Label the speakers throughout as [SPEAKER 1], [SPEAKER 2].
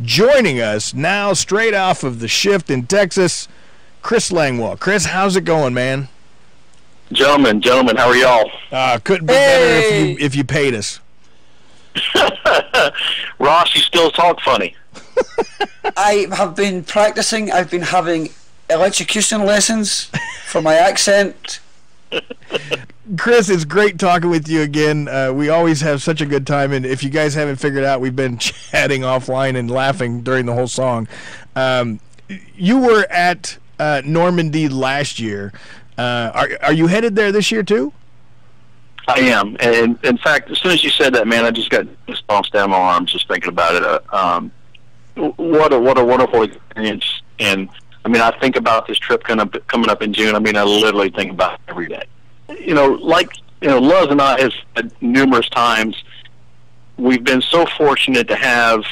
[SPEAKER 1] Joining us now, straight off of the shift in Texas, Chris Langlois. Chris, how's it going, man?
[SPEAKER 2] Gentlemen, how are y'all?
[SPEAKER 1] Couldn't be better if you paid us.
[SPEAKER 2] Ross, you still talk funny.
[SPEAKER 3] I have been practicing. I've been having electrocution lessons for my accent.
[SPEAKER 1] Chris, it's great talking with you again. We always have such a good time, and if you guys haven't figured out, we've been chatting offline and laughing during the whole song. You were at Normandy last year. Are you headed there this year too?
[SPEAKER 2] I am, and in fact, as soon as you said that, man, I just got goosebumps down my arms just thinking about it. What a wonderful experience! And I mean, I think about this trip coming up in June. I mean, I literally think about it every day. Luz and I have said numerous times, we've been so fortunate to have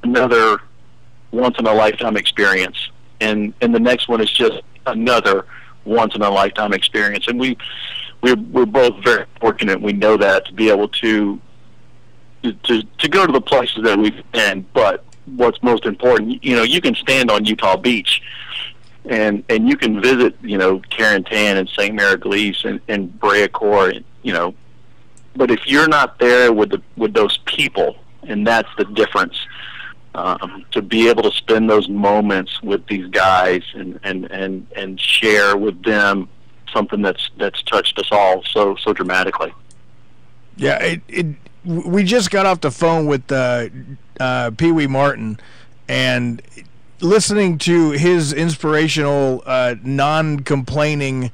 [SPEAKER 2] another once-in-a-lifetime experience, and the next one is just another once-in-a-lifetime experience. And we're both very fortunate. We know that, to be able to go to the places that we've been. But what's most important, you can stand on Utah Beach, and you can visit, Carentan and St. Mariglis and Brea Court, but if you're not there with those people, and that's the difference, to be able to spend those moments with these guys and share with them something that's touched us all so dramatically.
[SPEAKER 1] Yeah, we just got off the phone with Pee Wee Martin, and listening to his inspirational, non-complaining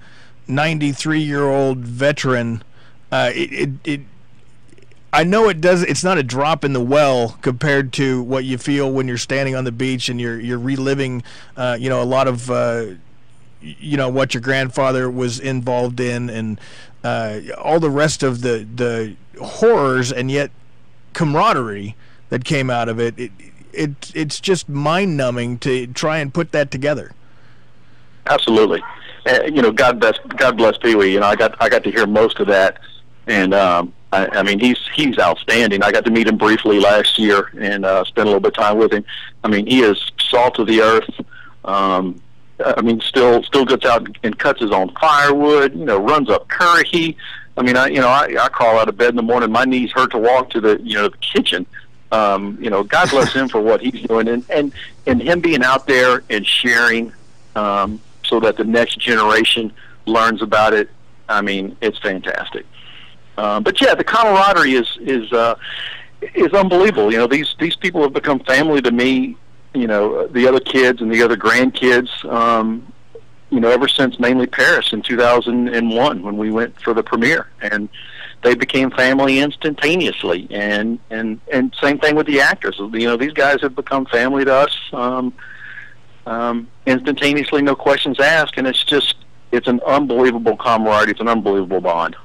[SPEAKER 1] 93-year-old veteran, I know it's not a drop in the well compared to what you feel when you're standing on the beach and you're reliving, a lot of, what your grandfather was involved in, and all the rest of the horrors and yet camaraderie that came out of it. It's just mind-numbing to try and put that together.
[SPEAKER 2] Absolutely. God bless Pee Wee. I got to hear most of that, and I mean, he's outstanding. I got to meet him briefly last year and spend a little bit of time with him. I mean, he is salt of the earth. I mean, still gets out and cuts his own firewood. Runs up curry. I mean, I crawl out of bed in the morning. My knees hurt to walk to the kitchen. God bless him for what he's doing, and him being out there and sharing, so that the next generation learns about it. I mean, it's fantastic. But yeah, the camaraderie is unbelievable. These people have become family to me. The other kids and the other grandkids. Ever since mainly Paris in 2001 when we went for the premiere, and they became family instantaneously. And same thing with the actors. These guys have become family to us instantaneously, no questions asked, and it's an unbelievable camaraderie. It's an unbelievable bond.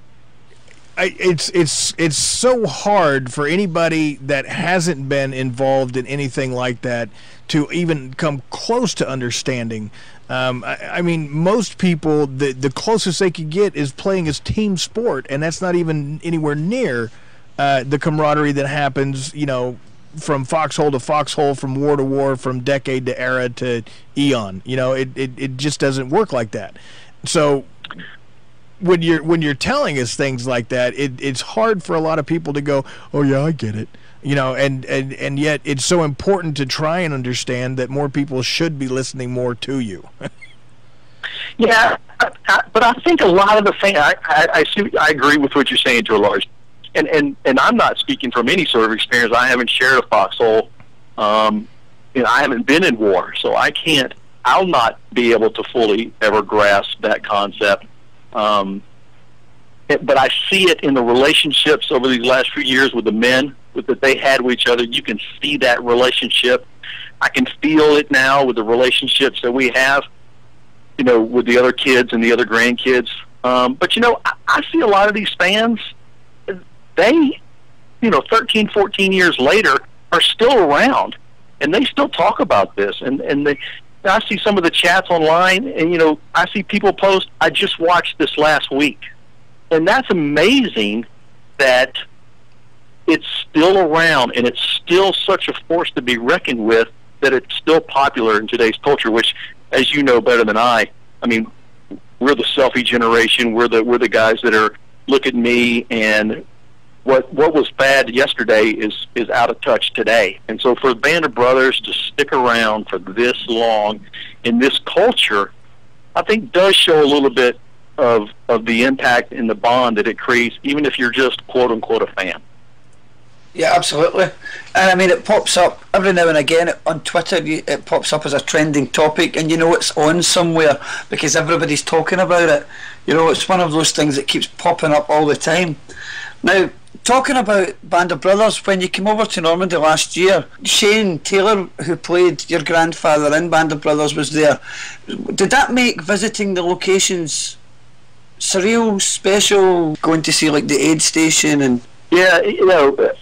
[SPEAKER 1] It's so hard for anybody that hasn't been involved in anything like that to even come close to understanding. I mean, most people, the closest they could get is playing as team sport, and that's not even anywhere near the camaraderie that happens, from foxhole to foxhole, from war to war, from decade to era to eon. It just doesn't work like that. So when you're telling us things like that, it's hard for a lot of people to go, oh yeah, I get it. And yet it's so important to try and understand that more people should be listening more to you.
[SPEAKER 2] Yeah, but I think a lot of the thing, I agree with what you're saying to a large, and I'm not speaking from any sort of experience. I haven't shared a foxhole. I haven't been in war, so I'll not be able to fully ever grasp that concept. But I see it in the relationships over these last few years with the men that they had with each other. You can see that relationship. I can feel it now with the relationships that we have, with the other kids and the other grandkids. But I see a lot of these fans, they, 13, 14 years later are still around, and they still talk about this. And I see some of the chats online, and, I see people post, I just watched this last week. And that's amazing that it's still around and it's still such a force to be reckoned with that it's still popular in today's culture, which, as you know better than I mean, we're the selfie generation. We're the guys that are, look at me, and what was bad yesterday is out of touch today. And so for the Band of Brothers to stick around for this long in this culture, I think does show a little bit of the impact and the bond that it creates, even if you're just quote unquote a fan.
[SPEAKER 3] Yeah, absolutely. And I mean, it pops up every now and again on Twitter. It pops up as a trending topic, and you know it's on somewhere because everybody's talking about it. You know, it's one of those things that keeps popping up all the time. Now, talking about Band of Brothers, when you came over to Normandy last year, Shane Taylor, who played your grandfather in Band of Brothers, was there. Did that make visiting the locations surreal, special, going to see like the aid station? And
[SPEAKER 2] yeah, you know,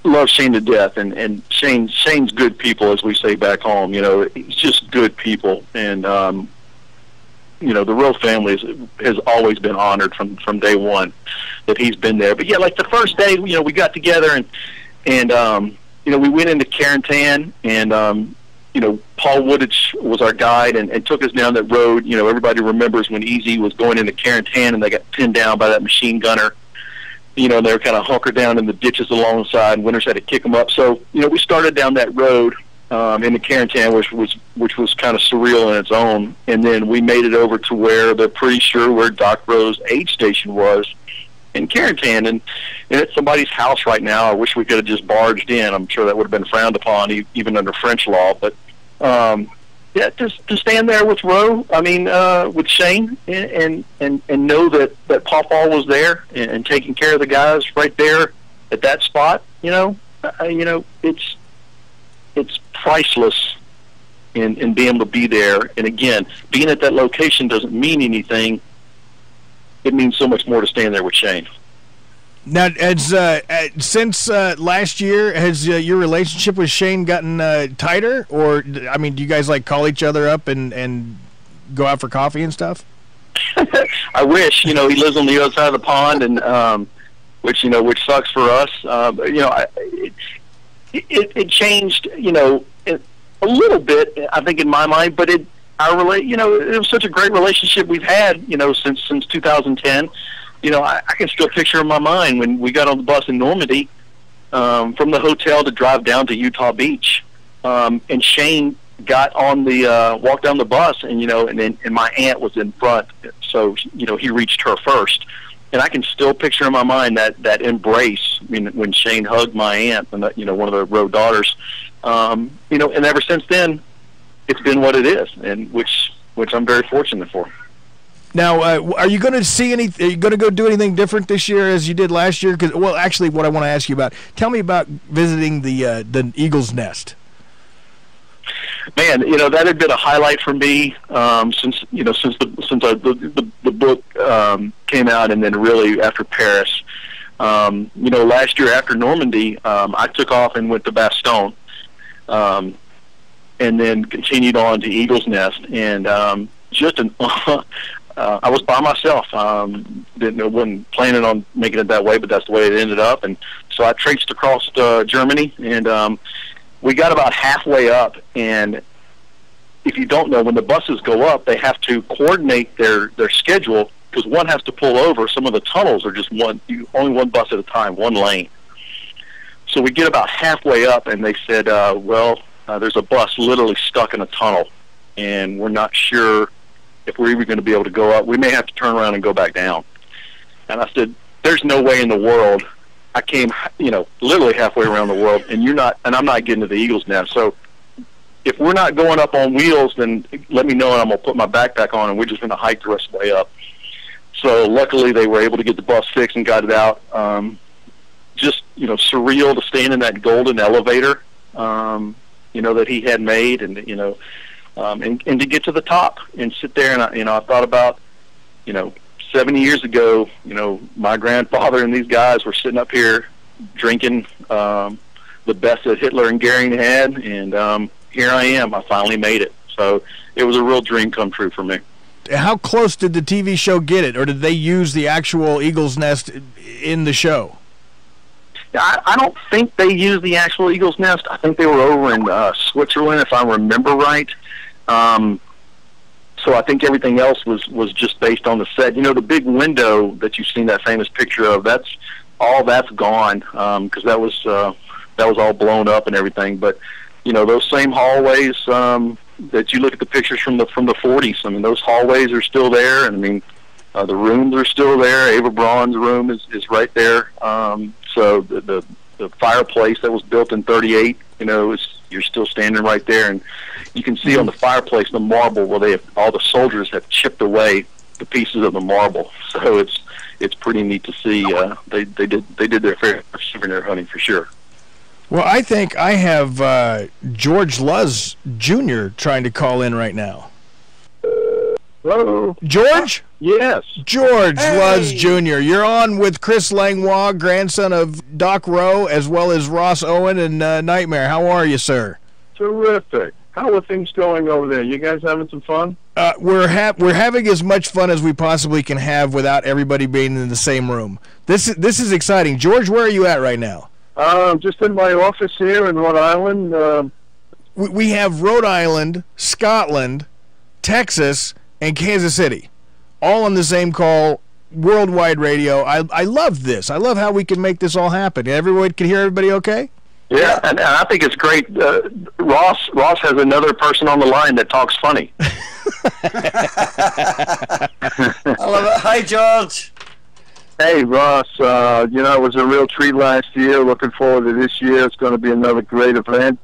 [SPEAKER 2] love Shane to death, and Shane's good people, as we say back home. You know, he's just good people, and you know, the Rowe family has always been honored from day one that he's been there. But yeah, like the first day, you know, we got together and you know, we went into Carentan, and you know, Paul Woodich was our guide and took us down that road. You know, everybody remembers when Easy was going into Carentan and they got pinned down by that machine gunner. You know, they were kind of hunkered down in the ditches alongside, and Winters had to kick them up. So, you know, we started down that road into Carentan, which was kind of surreal in its own. And then we made it over to where they're pretty sure where Doc Rowe's aid station was in Carentan. And it's somebody's house right now. I wish we could have just barged in. I'm sure that would have been frowned upon, even under French law. But, yeah, to stand there with Rowe, I mean, with Shane, and know that Paul was there and taking care of the guys right there at that spot, you know, it's priceless in being able to be there. And again, being at that location doesn't mean anything. It means so much more to stand there with Shane.
[SPEAKER 1] Now, since last year, has your relationship with Shane gotten tighter? Or, I mean, do you guys, like, call each other up and go out for coffee and stuff?
[SPEAKER 2] I wish. You know, he lives on the other side of the pond, and which sucks for us. You know, it changed, you know, a little bit, I think, in my mind, but you know, it was such a great relationship we've had, you know, since 2010. You know, I can still picture in my mind when we got on the bus in Normandy, from the hotel to drive down to Utah Beach, and Shane got on the walked down the bus, and you know, and my aunt was in front, so you know, he reached her first, and I can still picture in my mind that embrace. I mean, when Shane hugged my aunt, and you know, one of the Rowe daughters, you know, and ever since then, it's been what it is, and which I'm very fortunate for.
[SPEAKER 1] Now, are you going to see any? Are you going to go do anything different this year as you did last year? Because, well, actually, what I want to ask you about. Tell me about visiting the Eagle's Nest.
[SPEAKER 2] Man, you know, that had been a highlight for me since the book came out, and then really after Paris. You know, last year after Normandy, I took off and went to Bastogne, and then continued on to Eagle's Nest, and just an. I was by myself. Wasn't planning on making it that way, but that's the way it ended up. And so I traipsed across Germany, and we got about halfway up. And if you don't know, when the buses go up, they have to coordinate their schedule because one has to pull over. Some of the tunnels are just only one bus at a time, one lane. So we get about halfway up, and they said, there's a bus literally stuck in a tunnel, and we're not sure if we're even going to be able to go up. We may have to turn around and go back down. And I said, there's no way in the world. I came, you know, literally halfway around the world, and I'm not getting to the Eagle's Nest. So if we're not going up on wheels, then let me know, and I'm going to put my backpack on, and we're just going to hike the rest of the way up. So luckily they were able to get the bus fixed and got it out. Just, you know, surreal to stand in that golden elevator, you know, that he had made, and, you know, and to get to the top and sit there, and I thought about, you know, 70 years ago, you know, my grandfather and these guys were sitting up here drinking the best that Hitler and Goering had, and here I am. I finally made it. So it was a real dream come true for me.
[SPEAKER 1] How close did the TV show get it, or did they use the actual Eagle's Nest in the show?
[SPEAKER 2] I don't think they used the actual eagle's nest. I think they were over in Switzerland, if I remember right. So I think everything else was just based on the set. The big window that you've seen that famous picture of, that's gone, because that was all blown up and everything. But those same hallways that you look at the pictures from the 40s. I mean, those hallways are still there, and I mean, the rooms are still there. Ava Braun's room is right there. So the fireplace that was built in '38, you're still standing right there, and you can see on the fireplace the marble where all the soldiers have chipped away the pieces of the marble. So it's pretty neat to see. They did their fair souvenir hunting for sure.
[SPEAKER 1] Well, I think I have George Luz Jr. trying to call in right now.
[SPEAKER 4] Hello?
[SPEAKER 1] George?
[SPEAKER 4] Yes.
[SPEAKER 1] George Luz Jr. You're on with Chris Langlois, grandson of Doc Rowe, as well as Ross Owen and Nightmare. How are you, sir?
[SPEAKER 4] Terrific. How are things going over there? You guys having some fun?
[SPEAKER 1] We're having as much fun as we possibly can have without everybody being in the same room. This is exciting. George, where are you at right now?
[SPEAKER 4] Just in my office here in Rhode Island.
[SPEAKER 1] We have Rhode Island, Scotland, Texas, and Kansas City, all on the same call, worldwide radio. I love this. I love how we can make this all happen. Everyone can hear everybody okay?
[SPEAKER 2] Yeah, and I think it's great. Ross has another person on the line that talks funny.
[SPEAKER 3] I love it. Hi, George.
[SPEAKER 4] Hey, Ross. It was a real treat last year. Looking forward to this year. It's going to be another great event.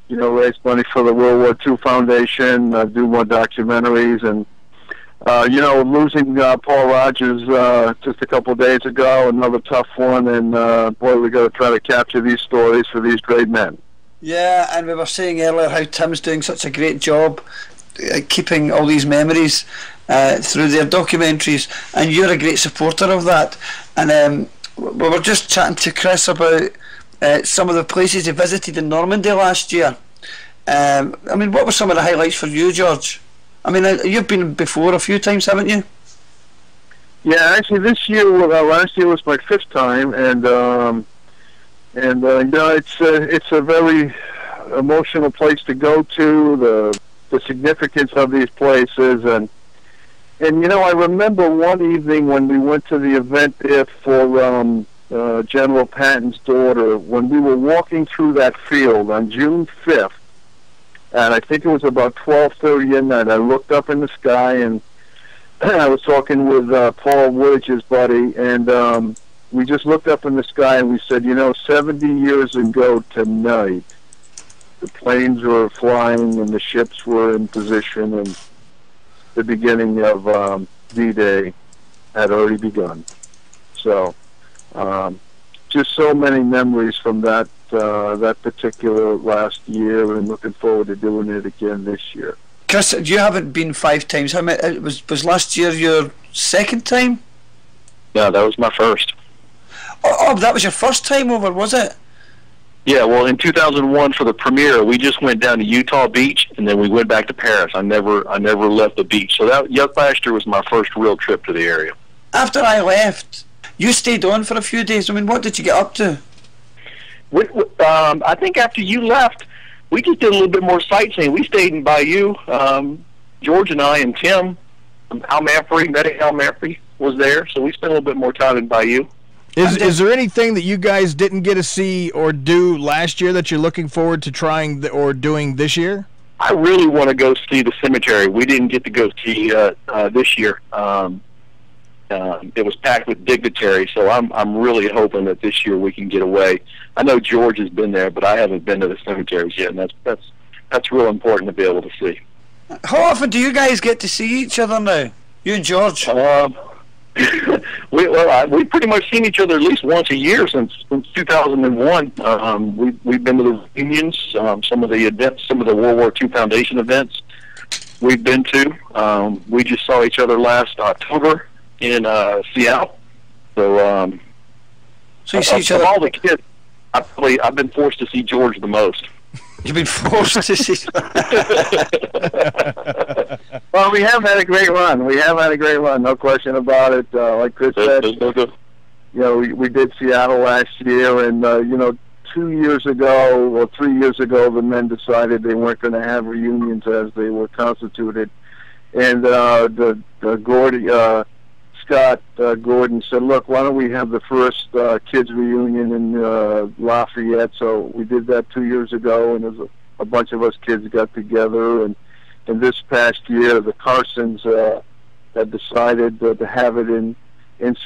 [SPEAKER 4] Raise money for the World War II Foundation, do more documentaries, and losing Paul Rogers just a couple of days ago, another tough one, and boy, we got to try to capture these stories for these great men.
[SPEAKER 3] Yeah, and we were saying earlier how Tim's doing such a great job keeping all these memories through their documentaries, and you're a great supporter of that. And we were just chatting to Chris about some of the places he visited in Normandy last year. What were some of the highlights for you, George? You've been before a few times, haven't you?
[SPEAKER 4] Yeah, actually, this year, last year was my 5th time, and it's a very emotional place to go to. The significance of these places, and I remember one evening when we went to the event there for General Patton's daughter, when we were walking through that field on June 5th, and I think it was about 12:30 at night. I looked up in the sky, and I was talking with Paul Woodge, his buddy, and we just looked up in the sky and we said, 70 years ago tonight, the planes were flying and the ships were in position, and the beginning of D-Day had already begun. So, just so many memories from that particular last year, and looking forward to doing it again this year.
[SPEAKER 3] Chris, you haven't been 5 times. How many? Was last year your 2nd time?
[SPEAKER 2] Yeah, that was my first.
[SPEAKER 3] Oh, that was your first time over, was it?
[SPEAKER 2] Yeah, well, in 2001 for the premiere, we just went down to Utah Beach, and then we went back to Paris. I never left the beach. So last year was my first real trip to the area. After
[SPEAKER 3] I left, you stayed on for a few days. What did you get up to?
[SPEAKER 2] I think after you left, we just did a little bit more sightseeing. We stayed in Bayou. George and I and Tim, Medic Al Manfrey was there, so we spent a little bit more time in Bayou.
[SPEAKER 1] Is there anything that you guys didn't get to see or do last year that you're looking forward to trying or doing this year?
[SPEAKER 2] I really want to go see the cemetery. We didn't get to go see this year. It was packed with dignitaries, so I'm really hoping that this year we can get away. I know George has been there, but I haven't been to the cemeteries yet, and that's real important to be able to see.
[SPEAKER 3] How often do you guys get to see each other now, you and George?
[SPEAKER 2] We've pretty much seen each other at least once a year since 2001. We've been to the reunions, some of the events, some of the World War II Foundation events we've been to. We just saw each other last October in Seattle. So
[SPEAKER 3] you see each other?
[SPEAKER 2] Of all the kids, I've been forced to see George the most.
[SPEAKER 3] You've been forced to see.
[SPEAKER 4] Well, we have had a great run. No question about it. Like Chris said, we did Seattle last year, and 2 years ago or 3 years ago, the men decided they weren't going to have reunions as they were constituted, and Scott Gordon said, "Look, why don't we have the first kids reunion in Lafayette?" So we did that 2 years ago, and there's a bunch of us kids got together, and this past year, the Carsons had decided to have it in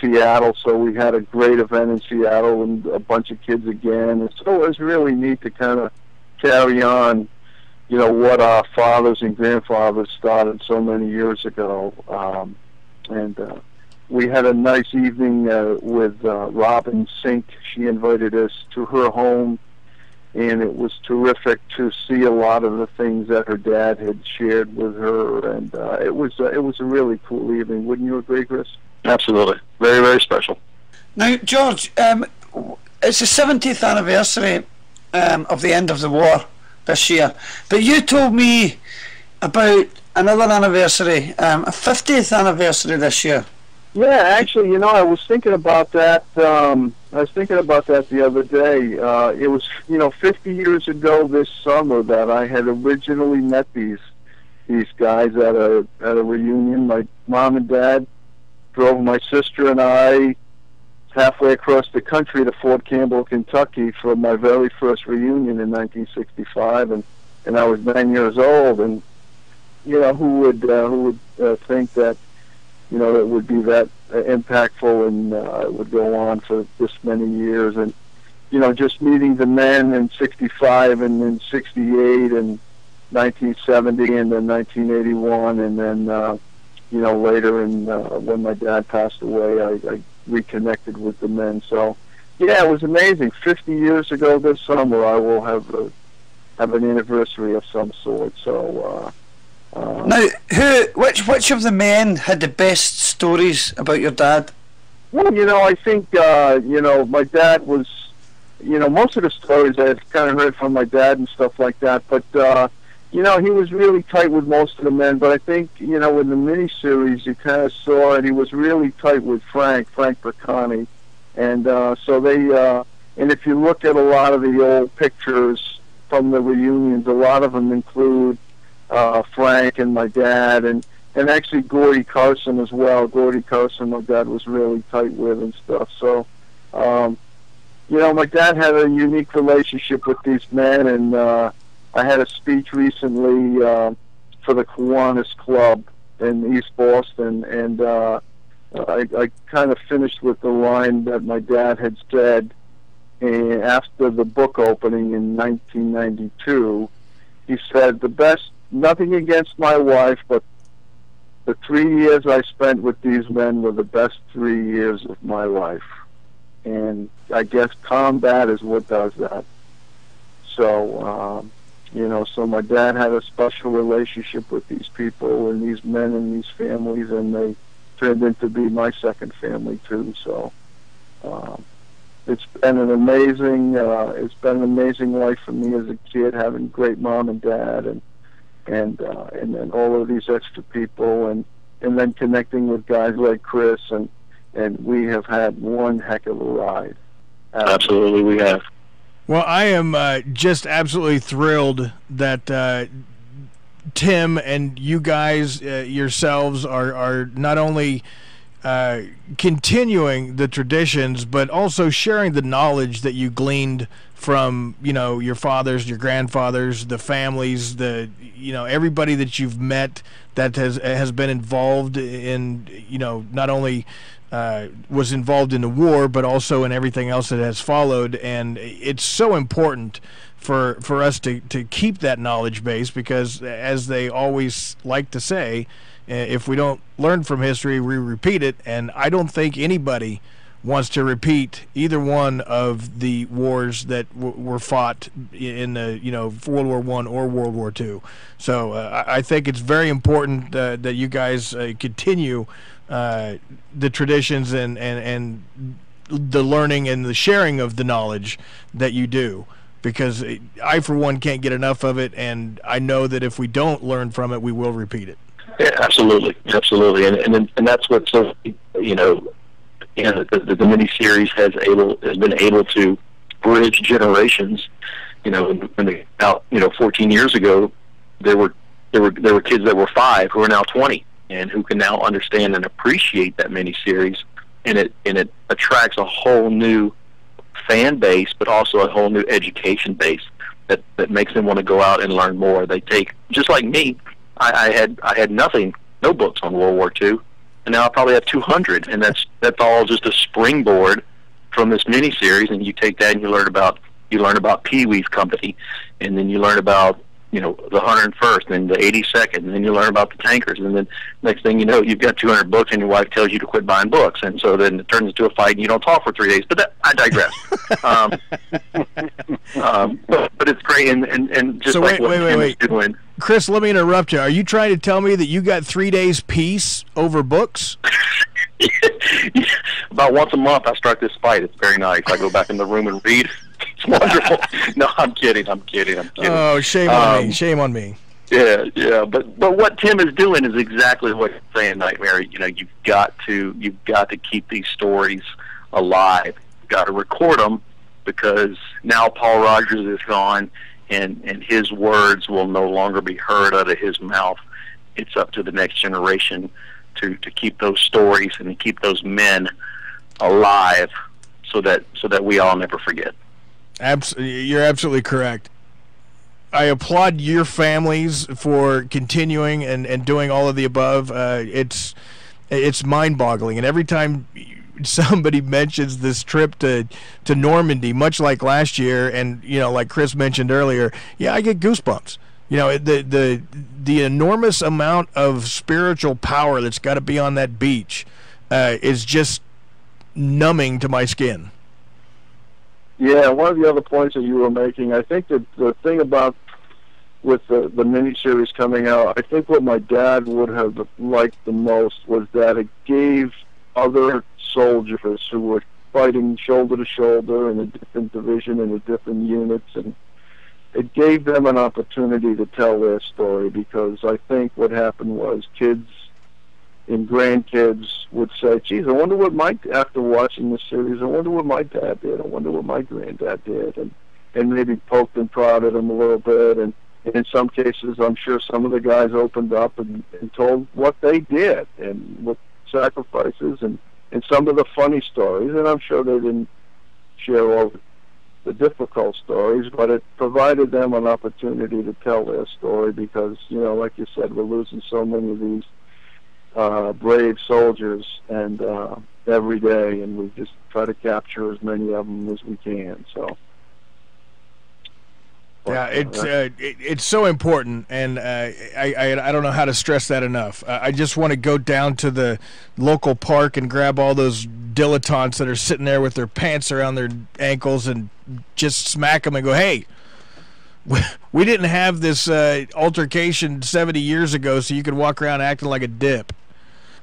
[SPEAKER 4] Seattle, so we had a great event in Seattle and a bunch of kids again. And so it was really neat to kind of carry on, what our fathers and grandfathers started so many years ago. And we had a nice evening with Robin Sink. She invited us to her home, and it was terrific to see a lot of the things that her dad had shared with her. And it was a really cool evening. Wouldn't you agree, Chris?
[SPEAKER 2] Absolutely. Very, very special.
[SPEAKER 3] Now, George, it's the 70th anniversary of the end of the war this year, but you told me about another anniversary, a 50th anniversary this year.
[SPEAKER 4] Yeah, actually, I was thinking about that. I was thinking about that the other day. It was, 50 years ago this summer that I had originally met these guys at a reunion. My mom and dad drove my sister and I halfway across the country to Fort Campbell, Kentucky for my very first reunion in 1965, and I was 9 years old. And who would think that it would be that impactful, and it would go on for this many years. And just meeting the men in '65 and in '68 and 1970 and then 1981, and then later, when my dad passed away, I reconnected with the men. So, yeah, it was amazing. 50 years ago this summer, I will have an anniversary of some sort. So,
[SPEAKER 3] now, which of the men had the best stories about your dad?
[SPEAKER 4] Well, I think, my dad was, most of the stories I had kind of heard from my dad and stuff like that, but, he was really tight with most of the men, but I think, in the miniseries, you kind of saw it. He was really tight with Frank Briccani. And so they, and if you look at a lot of the old pictures from the reunions, a lot of them include Frank and my dad, and actually Gordy Carson as well. Gordy Carson, my dad was really tight with and stuff. So, my dad had a unique relationship with these men, and I had a speech recently for the Kiwanis Club in East Boston, and I kind of finished with the line that my dad had said after the book opening in 1992. He said, nothing against my wife, but the 3 years I spent with these men were the best 3 years of my life. And I guess combat is what does that. So, so my dad had a special relationship with these people and these men and these families, and they turned into be my second family too. So it's been an amazing life for me as a kid, having great mom and dad, and then all of these extra people, and then connecting with guys like Chris, and we have had one heck of a ride.
[SPEAKER 2] Absolutely, we have.
[SPEAKER 1] Well, I am just absolutely thrilled that Tim and you guys yourselves are not only continuing the traditions, but also sharing the knowledge that you gleaned from, your fathers, your grandfathers, the families, everybody that you've met that has been involved in, not only was involved in the war, but also in everything else that has followed. And it's so important for us to keep that knowledge base, because as they always like to say, if we don't learn from history, we repeat it. And I don't think anybody wants to repeat either one of the wars that were fought in the World War I or World War II. So I think it's very important that you guys continue the traditions and the learning and the sharing of the knowledge that you do, because I, for one, can't get enough of it, and I know that if we don't learn from it, we will repeat it.
[SPEAKER 2] Yeah, absolutely, and that's what's so the miniseries has been able to bridge generations. When they out 14 years ago, there were kids that were 5 who are now 20 and who can now understand and appreciate that miniseries, and it attracts a whole new fan base, but also a whole new education base that makes them want to go out and learn more. They take, just like me, I had nothing, no books on World War II, and now I probably have 200, and that's all just a springboard from this miniseries. And you take that and you learn about Pee Wee's company, and then you learn about the 101st and the 82nd, and then you learn about the tankers, and then next thing you know, you've got 200 books, and your wife tells you to quit buying books, and so then it turns into a fight, and you don't talk for 3 days. But I digress. But it's great, and just
[SPEAKER 1] so
[SPEAKER 2] like what Tim
[SPEAKER 1] wait.
[SPEAKER 2] is doing.
[SPEAKER 1] Chris, let me interrupt you. Are you trying to tell me that you got 3 days peace over books?
[SPEAKER 2] About once a month, I start this fight. It's very nice. I go back in the room and read. It's wonderful. No, I'm kidding.
[SPEAKER 1] Oh, shame on me. Shame on me.
[SPEAKER 2] Yeah. But what Tim is doing is exactly what you're saying, Nightmare. You've got to keep these stories alive. You've got to record them, because now Paul Rogers is gone, and his words will no longer be heard out of his mouth. It's up to the next generation to keep those stories and to keep those men alive, so that we all never forget.
[SPEAKER 1] You're absolutely correct. I applaud your families for continuing and doing all of the above. It's mind-boggling, and every time somebody mentions this trip to Normandy, much like last year, and like Chris mentioned earlier, I get goosebumps. The enormous amount of spiritual power that's got to be on that beach is just numbing to my skin.
[SPEAKER 4] Yeah, one of the other points that you were making, I think that the thing about with the miniseries coming out, I think what my dad would have liked the most was that it gave other soldiers who were fighting shoulder to shoulder in a different division, in a different units, and it gave them an opportunity to tell their story, because I think what happened was kids and grandkids would say, geez, I wonder what after watching the series, I wonder what my dad did, I wonder what my granddad did, and maybe poked and prodded them a little bit, and in some cases, I'm sure some of the guys opened up and told what they did, and what sacrifices, and some of the funny stories, and I'm sure they didn't share all the difficult stories, but it provided them an opportunity to tell their story, because, like you said, we're losing so many of these brave soldiers and every day, and we just try to capture as many of them as we can. So
[SPEAKER 1] yeah, it's so important, and I don't know how to stress that enough. I just want to go down to the local park and grab all those dilettantes that are sitting there with their pants around their ankles and just smack them and go, hey, we didn't have this altercation 70 years ago so you could walk around acting like a dip.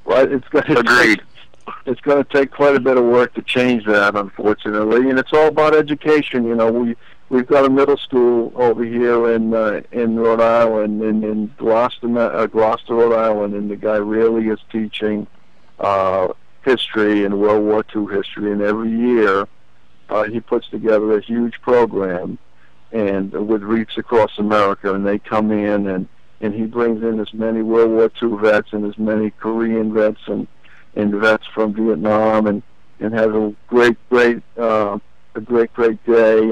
[SPEAKER 4] Well, agreed. It's going to take quite a bit of work to change that, unfortunately, and it's all about education. We've got a middle school over here in Rhode Island, in Gloucester, Rhode Island, and the guy really is teaching history and World War II history, and every year he puts together a huge program, and with Reefs Across America, and they come in, and he brings in as many World War II vets and as many Korean vets and vets from Vietnam, and has a great day,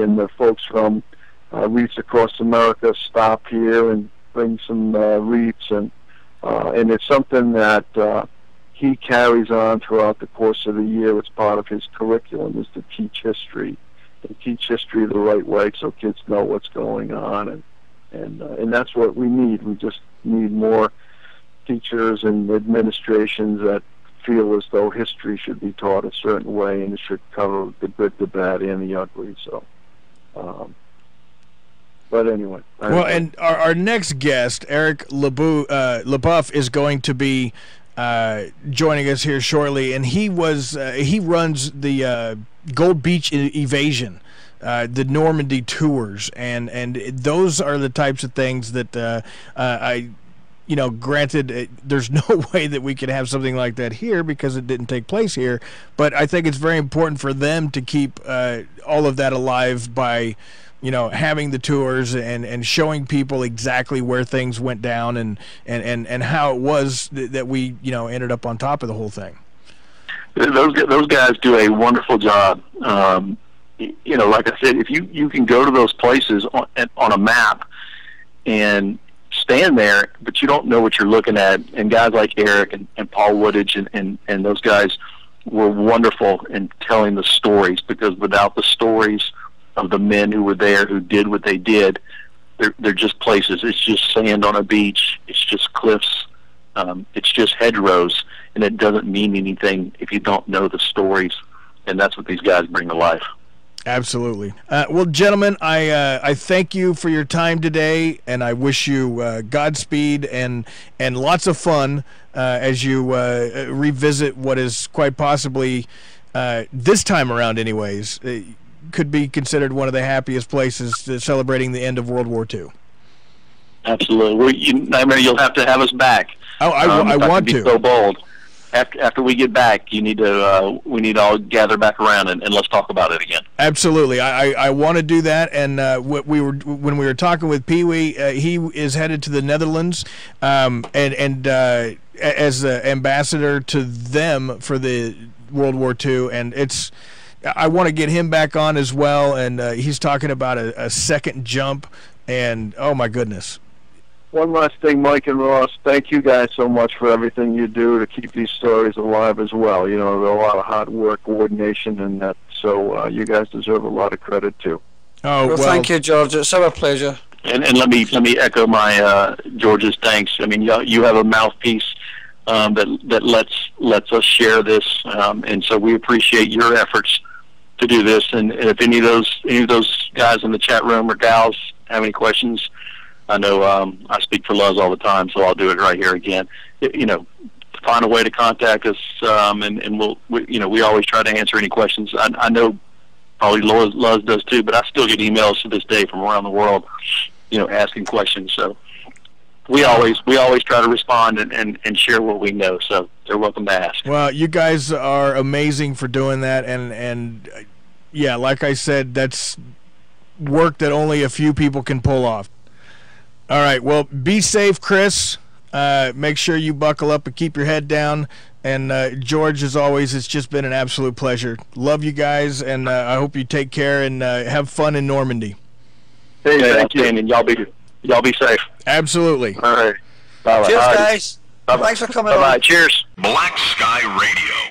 [SPEAKER 4] and the folks from Reefs Across America stop here and bring some reefs, and it's something that he carries on throughout the course of the year. It's part of his curriculum, is to teach history, and teach history the right way so kids know what's going on, and that's what we need. We just need more teachers and administrations that feel as though history should be taught a certain way, and it should cover the good, the bad, and the ugly. So, but anyway.
[SPEAKER 1] Well, and our next guest, Eric LeBoeuf, is going to be joining us here shortly, and he runs the Gold Beach Evasion, the Normandy tours, and those are the types of things that granted, there's no way that we could have something like that here because it didn't take place here. But I think it's very important for them to keep all of that alive by, having the tours and showing people exactly where things went down and how it was that we, ended up on top of the whole thing.
[SPEAKER 2] Those guys do a wonderful job. Like I said, if you can go to those places on a map and stand there, but you don't know what you're looking at. And guys like Eric and Paul Woodage and those guys were wonderful in telling the stories, because without the stories of the men who were there, who did what they did, they're just places. It's just sand on a beach. It's just cliffs. It's just hedgerows, and it doesn't mean anything if you don't know the stories. And that's what these guys bring to life.
[SPEAKER 1] Absolutely. Well, gentlemen, I thank you for your time today, and I wish you Godspeed and lots of fun as you revisit what is quite possibly, this time around anyways, could be considered one of the happiest places celebrating the end of World War II.
[SPEAKER 2] Absolutely. You'll have to have us back.
[SPEAKER 1] Oh, I want to.
[SPEAKER 2] Be so bold. After we get back, we need to all gather back around and let's talk about it again.
[SPEAKER 1] Absolutely, I want to do that. And when we were talking with Pee Wee, he is headed to the Netherlands, and as ambassador to them for the World War II, and I want to get him back on as well. And he's talking about a second jump, and oh my goodness.
[SPEAKER 4] One last thing, Mike and Ross, thank you guys so much for everything you do to keep these stories alive as well. There's a lot of hard work, coordination, and that, so you guys deserve a lot of credit too.
[SPEAKER 3] Oh, well, thank you, George. It's our pleasure.
[SPEAKER 2] And let me echo my George's thanks. I mean, you have a mouthpiece that lets us share this, and so we appreciate your efforts to do this. And if any of those guys in the chat room or gals have any questions, I know I speak for Luz all the time, so I'll do it right here again. Find a way to contact us, and we always try to answer any questions. I know probably Luz does too, but I still get emails to this day from around the world, asking questions. So we always try to respond and share what we know. So they're welcome to ask.
[SPEAKER 1] Well, you guys are amazing for doing that, and yeah, like I said, that's work that only a few people can pull off. All right, well, be safe, Chris. Make sure you buckle up and keep your head down. And George, as always, it's just been an absolute pleasure. Love you guys, and I hope you take care and have fun in Normandy.
[SPEAKER 2] Hey, thank you, and y'all be safe.
[SPEAKER 1] Absolutely.
[SPEAKER 2] All right. Bye-bye.
[SPEAKER 3] Cheers, guys.
[SPEAKER 2] Bye-bye.
[SPEAKER 3] Thanks for coming on.
[SPEAKER 2] Bye-bye. Cheers.
[SPEAKER 5] Black Sky Radio.